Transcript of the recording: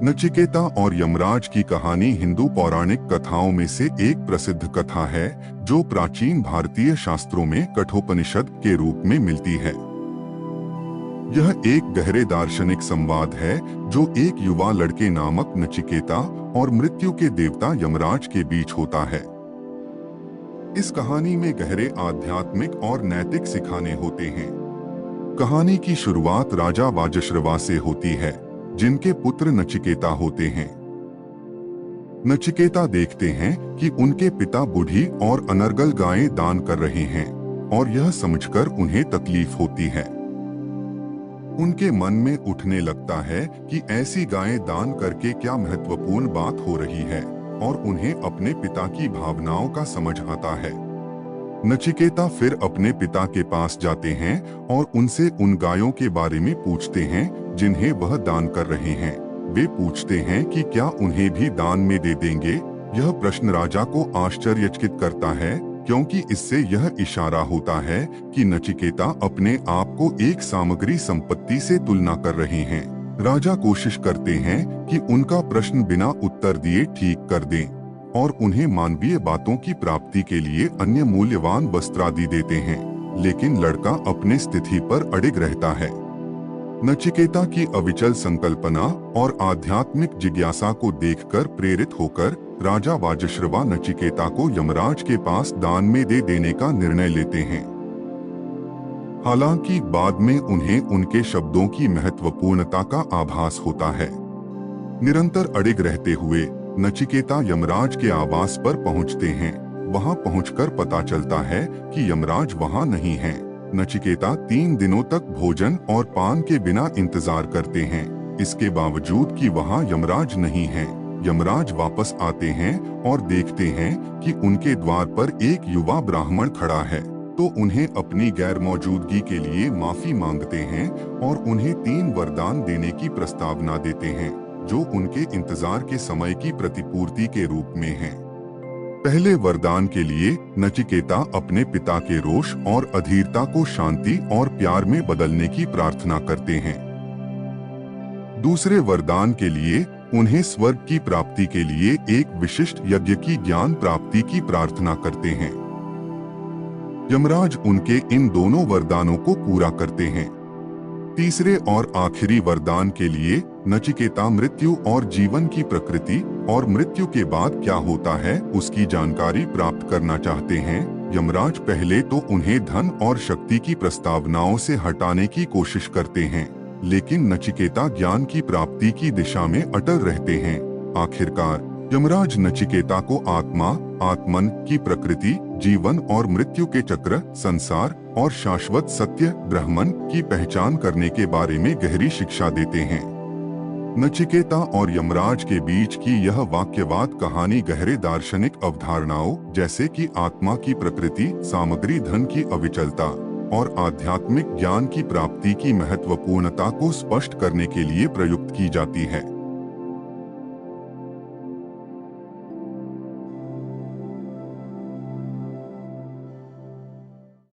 नचिकेता और यमराज की कहानी हिंदू पौराणिक कथाओं में से एक प्रसिद्ध कथा है जो प्राचीन भारतीय शास्त्रों में कठोपनिषद के रूप में मिलती है। यह एक गहरे दार्शनिक संवाद है जो एक युवा लड़के नामक नचिकेता और मृत्यु के देवता यमराज के बीच होता है। इस कहानी में गहरे आध्यात्मिक और नैतिक सिखाने होते हैं। कहानी की शुरुआत राजा वाजश्रवा से होती है, जिनके पुत्र नचिकेता होते हैं। नचिकेता देखते हैं कि उनके पिता बूढ़ी और अनर्गल गायें दान कर रहे हैं और यह समझकर उन्हें तकलीफ होती है। उनके मन में उठने लगता है कि ऐसी गायें दान करके क्या महत्वपूर्ण बात हो रही है और उन्हें अपने पिता की भावनाओं का समझ आता है। नचिकेता फिर अपने पिता के पास जाते हैं और उनसे उन गायों के बारे में पूछते हैं जिन्हें वह दान कर रहे हैं। वे पूछते हैं कि क्या उन्हें भी दान में दे देंगे। यह प्रश्न राजा को आश्चर्यचकित करता है, क्योंकि इससे यह इशारा होता है कि नचिकेता अपने आप को एक सामग्री संपत्ति से तुलना कर रहे हैं। राजा कोशिश करते हैं कि उनका प्रश्न बिना उत्तर दिए ठीक कर दें और उन्हें मानवीय बातों की प्राप्ति के लिए अन्य मूल्यवान वस्त्रादि देते हैं, लेकिन लड़का अपने स्थिति पर अडिग रहता है। नचिकेता की अविचल संकल्पना और आध्यात्मिक जिज्ञासा को देखकर प्रेरित होकर राजा वाजश्रवा नचिकेता को यमराज के पास दान में दे देने का निर्णय लेते हैं। हालांकि बाद में उन्हें उनके शब्दों की महत्वपूर्णता का आभास होता है। निरंतर अडिग रहते हुए नचिकेता यमराज के आवास पर पहुंचते हैं। वहां पहुंचकर पता चलता है कि यमराज वहां नहीं है। नचिकेता 3 दिनों तक भोजन और पान के बिना इंतजार करते हैं। इसके बावजूद कि वहां यमराज नहीं है, यमराज वापस आते हैं और देखते हैं कि उनके द्वार पर एक युवा ब्राह्मण खड़ा है, तो उन्हें अपनी गैर मौजूदगी के लिए माफी मांगते हैं और उन्हें 3 वरदान देने की प्रस्तावना देते हैं, जो उनके इंतजार के समय की प्रतिपूर्ति के रूप में है। पहले वरदान के लिए नचिकेता अपने पिता के रोष और अधीरता को शांति और प्यार में बदलने की प्रार्थना करते हैं। दूसरे वरदान के लिए उन्हें स्वर्ग की प्राप्ति के लिए एक विशिष्ट यज्ञ की ज्ञान प्राप्ति की प्रार्थना करते हैं। यमराज उनके इन दोनों वरदानों को पूरा करते हैं। तीसरे और आखिरी वरदान के लिए नचिकेता मृत्यु और जीवन की प्रकृति और मृत्यु के बाद क्या होता है उसकी जानकारी प्राप्त करना चाहते हैं। यमराज पहले तो उन्हें धन और शक्ति की प्रस्तावनाओं से हटाने की कोशिश करते हैं, लेकिन नचिकेता ज्ञान की प्राप्ति की दिशा में अटल रहते हैं। आखिरकार यमराज नचिकेता को आत्मा, आत्मन की प्रकृति, जीवन और मृत्यु के चक्र, संसार और शाश्वत सत्य ब्रह्मन की पहचान करने के बारे में गहरी शिक्षा देते हैं। नचिकेता और यमराज के बीच की यह वाक्यवाद कहानी गहरे दार्शनिक अवधारणाओं जैसे कि आत्मा की प्रकृति, सामग्री धन की अविचलता और आध्यात्मिक ज्ञान की प्राप्ति की महत्वपूर्णता को स्पष्ट करने के लिए प्रयुक्त की जाती है।